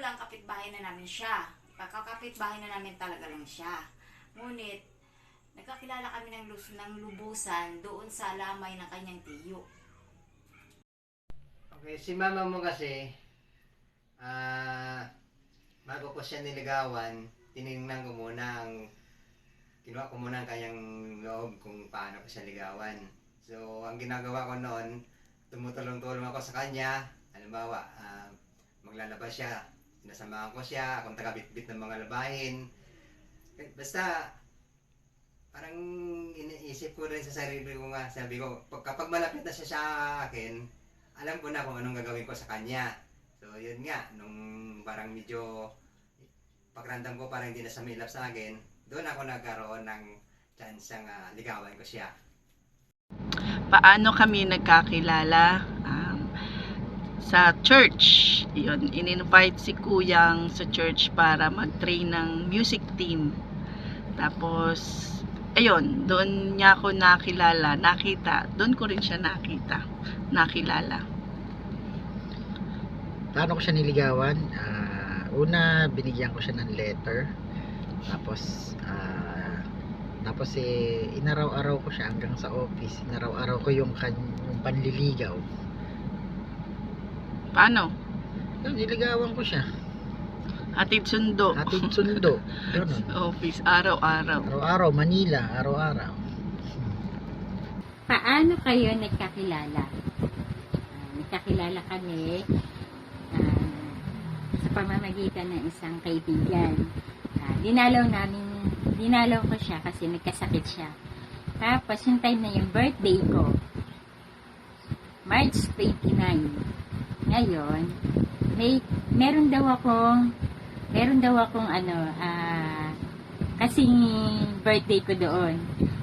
lang kapitbahay na namin siya. Pagkakapitbahay na namin talaga lang siya. Ngunit, nagkakilala kami ng lubusan doon sa lamay ng kanyang tiyo. Okay, si mama mo kasi, bago ko siya niligawan, tinignan ko muna kinuha ko muna ang kanyang loob kung paano ko siya ligawan. So, ang ginagawa ko noon, tumutulong-tulong ako sa kanya. Halimbawa, maglalaba siya, sinasamahan ko siya, akong taga-bitbit ng mga labahin. Basta, parang iniisip ko rin sa sarili ko nga, sabi ko, kapag malapit na siya sa akin, alam ko na kung anong gagawin ko sa kanya. So, yun nga, nung parang medyo pakiramdam ko parang hindi na siya may love sa akin, doon ako nagkaroon ng chance na ligawan ko siya. Paano kami nagkakilala? Sa church. Yun, in-invite si Kuyang sa church para mag-train ng music team. Tapos, ayun, doon niya ako nakita. Doon ko rin siya nakilala. Paano ko siya niligawan? Una, binigyan ko siya ng letter. Tapos inaraw-araw ko siya hanggang sa office. Inaraw-araw ko yung panliligaw. Paano? Niligawan ko siya. Hatid sundo. Hatid sundo. Ganun. Office, araw-araw. Araw-araw, Manila, araw-araw. Paano kayo nagkakilala? Nagkakilala kami sa pamamagitan ng isang kaibigan. Dinalaw ko siya kasi nagkasakit siya. Tapos yung time na yung birthday ko, March 29. Ngayon, meron daw akong kasing birthday ko doon.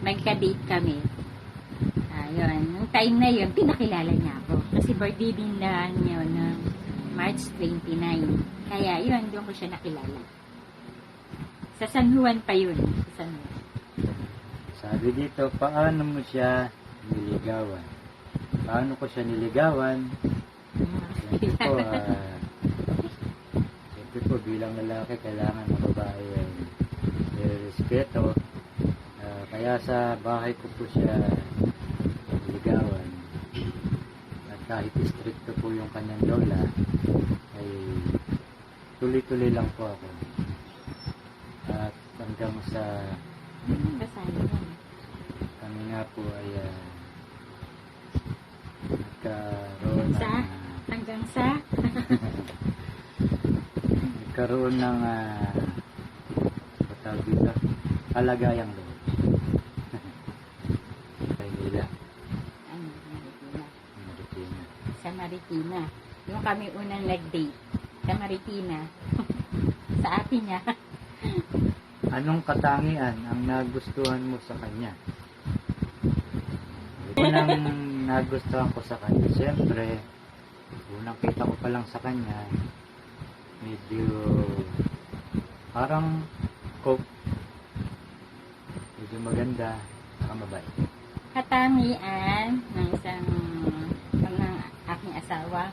Nagka-date kami. Ayun, nung time na yun, pinakilala niya ako. Kasi birthday din na niya na March 29. Kaya yun, doon ko siya nakilala. Sa San Juan pa yun. Sa San Juan. Sabi dito, paano mo siya niligawan? Paano ko siya niligawan? Siyempre po, bilang lalaki, kailangan ng babae ay respeto. Kaya sa bahay ko po siya niligawan. At kahit stricto po yung kanyang lola, ay tuloy-tuloy lang po ako. At hanggang sa kami nga po ay nagkaroon ng patawag dito, kalagayang loob. Maynila. Marikina. Sa Marikina. Yung kami unang nag-date. Sa Marikina. Sa atin niya. Anong katangian ang nagustuhan mo sa kanya? Unang nagustuhan ko sa kanya, siyempre, unang kita ko pa lang sa kanya, medyo parang medyo maganda, saka mabait. Katangian ng aking asawa,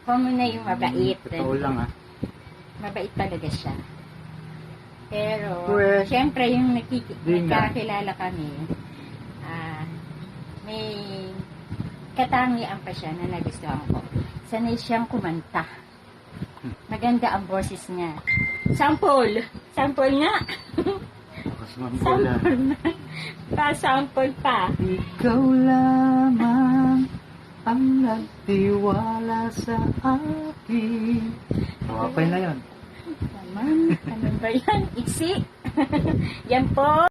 common na yung mabait. Totoo lang Mabait talaga siya. Pero, Pues, syempre yung nagkakilala kami, may katangian pa siya na nagustuhan ko. Sanay siyang kumanta. Maganda ang boses niya. Sample! Sample nga! Sample na. Pa-sample pa. Ikaw lamang ang nagtiwala sa akin. Okay na yun. Naman, ano ba yan? Iksi! Yan po!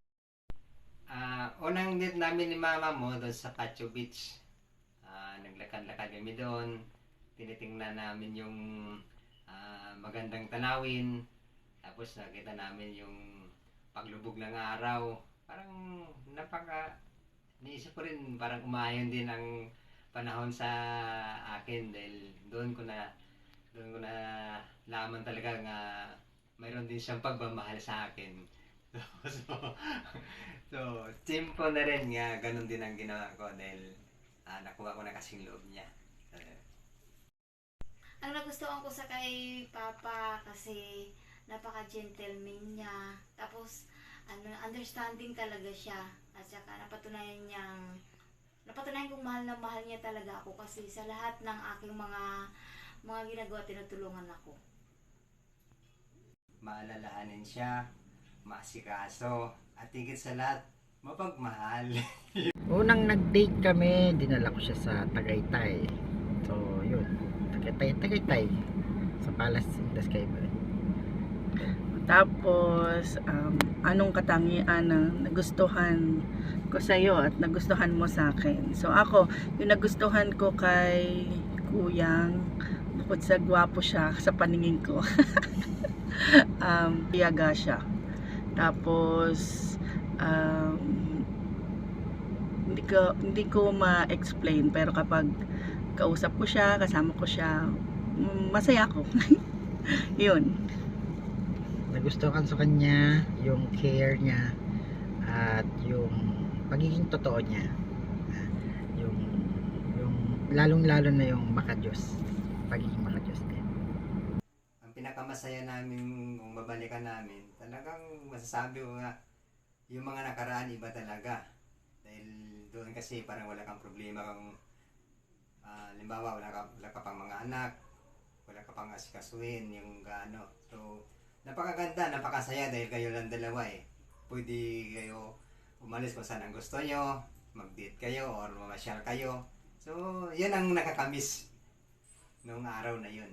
Unang date namin ni mama mo doon sa Cacho Beach. Naglakad-lakad kami doon. Tinitingnan namin yung magandang tanawin. Tapos nakita namin yung paglubog ng araw. Parang niisip ko rin parang umayon din ang panahon sa akin dahil doon ko na laman talaga nga mayroon din siyang pagmamahal sa akin. So, simple na rin nga, ganun din ang ginawa ko dahil nakuha ko na kasing loob niya. Ang nagustuhan ko sa kay Papa kasi napaka-gentleman niya. Tapos, understanding talaga siya. At saka napatunayan kong mahal na mahal niya talaga ako kasi sa lahat ng aking mga ginagawa, tinutulungan ako. Maalalahanin siya, maasikaso, at higit sa lahat, mapagmahal. Unang nag-date kami, dinala ko siya sa Tagaytay. So, yun. Tagaytay. Sa Palace in the Sky ba? Tapos, anong katangian ang nagustuhan ko sa iyo at nagustuhan mo sa akin? So ako, yung nagustuhan ko kay Kuyang, bukod sa gwapo siya sa paningin ko, piyaga siya. Tapos, hindi ko ma-explain, pero kapag kausap ko siya, kasama ko siya, masaya ako. Yun. Nagustuhan sa kanya yung care niya at yung pagiging totoo niya. Yung lalong-lalo na yung makadiyos. Pagiging makadiyos din. Ang pinakamasaya namin kung babalikan namin, talagang masasabi ko nga, yung mga nakaraan iba talaga. Dahil doon kasi parang wala kang problema kung limbawa wala ka pang mga anak, wala ka pang asikasuhin, yung gaano. So, napakaganda, napakasaya dahil kayo lang dalawa eh. Pwede kayo umalis kung saan ang gusto nyo, mag-date kayo or mamasyal kayo. So, yun ang nakakamiss nung araw na yun.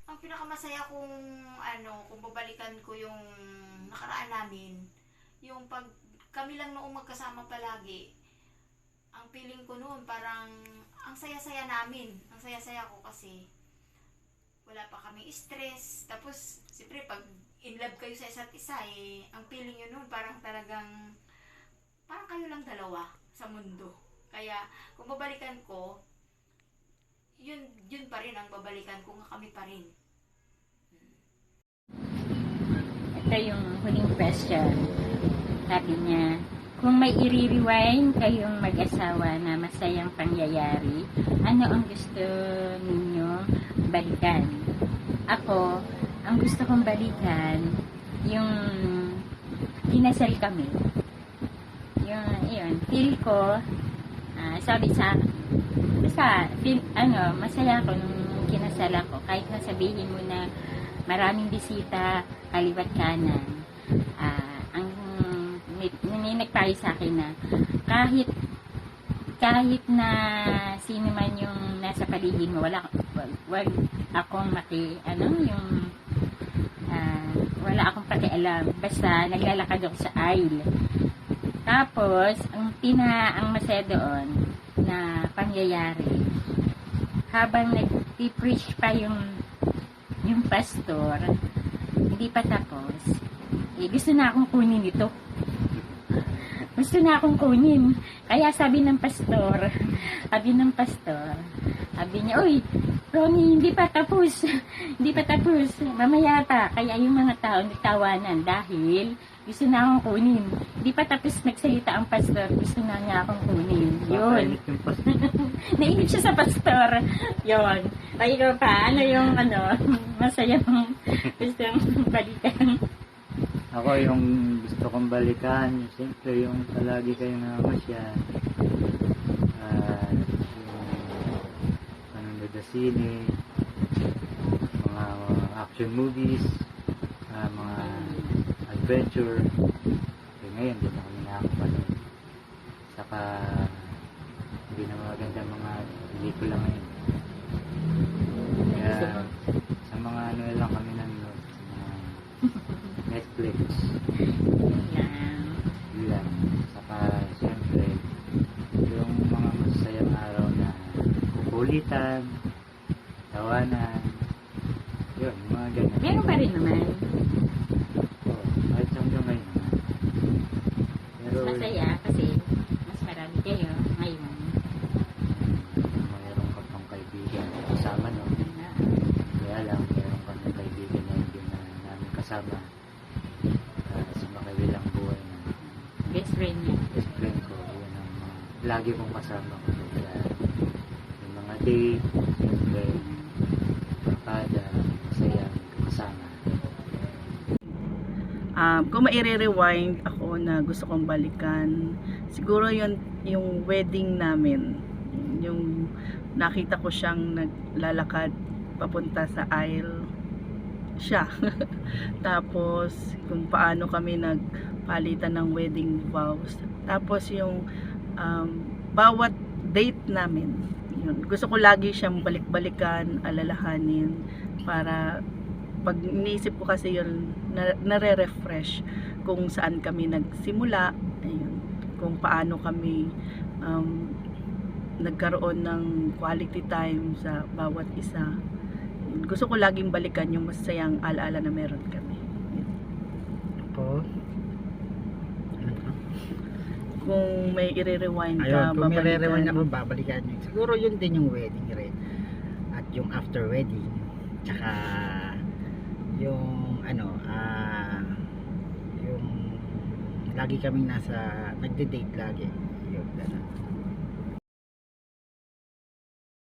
Ang pinakamasaya kung kung babalikan ko yung nakaraan namin, yung pag kami lang noong magkasama palagi, ang feeling ko noon parang ang saya-saya namin. Ang saya-saya ko kasi wala pa kami stress. Tapos, siyempre, pag in love kayo sa isa't isa, ang feeling nyo noon parang talagang parang kayo lang dalawa sa mundo. Kaya, kung babalikan ko, yun pa rin ang babalikan ko, nga kami pa rin. Ito yung huling question. Sabi niya, kung may i-rewind kayong mag-asawa na masayang pangyayari, ano ang gusto ninyo balikan? Ako, ang gusto kong balikan, yung kinasal kami. Yun, feel ko, sabi sa basta, masaya ako nung kinasal ako. Kahit na sabihin mo na maraming bisita, kaliwat kanan, may nagpayo sa akin na kahit na sino man yung nasa paligid mo, wag akong wala akong pakialam, basta naglalakad ako sa aisle. Tapos ang masaya doon na pangyayari, habang nag-preach pa yung pastor, hindi pa tapos, gusto na akong kunin ito. Gusto na akong kunin. Kaya sabi ng pastor, niya, "Uy, Ronnie, hindi pa tapos. Hindi pa tapos. Mamaya pa." Kaya yung mga tao nagtawanan dahil gusto na akong kunin. Hindi pa tapos nagsalita ang pastor, gusto na niya akong kunin. Yun. Nainip siya sa pastor. Yun. Ay, ikaw pa, ano yung masaya mong gusto mong balikan? Ako yung gusto kong balikan, siyempre yung palagi kayong namamasya. Yung panonood sa sine, mga action movies, mga adventure. Kaya ngayon, doon na kami nakakapanood. Saka, hindi na maganda mga pelikula ngayon. Kaya, sa mga lang kami nanonood, sa mga Netflix. Yan. Saka, siyempre, yung mga masayang araw na kukulitan, tawanan, yun, mga ganyan. Meron pa rin naman. Oo, kahit hanggang ngayon naman. Pero, Masaya kasi mas marami kayo ngayon. mayroon ka pang kaibigan kasama, no? Kaya lang, mayroon ka ng kaibigan na hindi na namin kasama. Sa makabilang buhay na Best friend niya. best friend ko, yun ang lagi kong kasama ko. Kaya, yung mga date, yung siyempre kada masaya kasama. Kung maire-rewind ako na gusto kong balikan, siguro yun yung wedding namin. Yung nakita ko siyang naglalakad papunta sa aisle siya. Tapos kung paano kami nagpalitan ng wedding vows. Tapos yung bawat date namin, yun. Gusto ko lagi siyang balik-balikan, alalahanin para pag iniisip ko kasi yun, nare-refresh kung saan kami nagsimula, ayun, kung paano kami nagkaroon ng quality time sa bawat isa. Yun. Gusto ko laging balikan yung masayang alaala na meron kami. Yun. Ako, Kung may i-rewind ka, ayun, kung may rewind babalikan. ako, babalikan yun. Siguro yun din yung wedding rin. At yung after wedding. Tsaka, yung, yung, lagi kaming nagde-date lagi. Yun, ganun.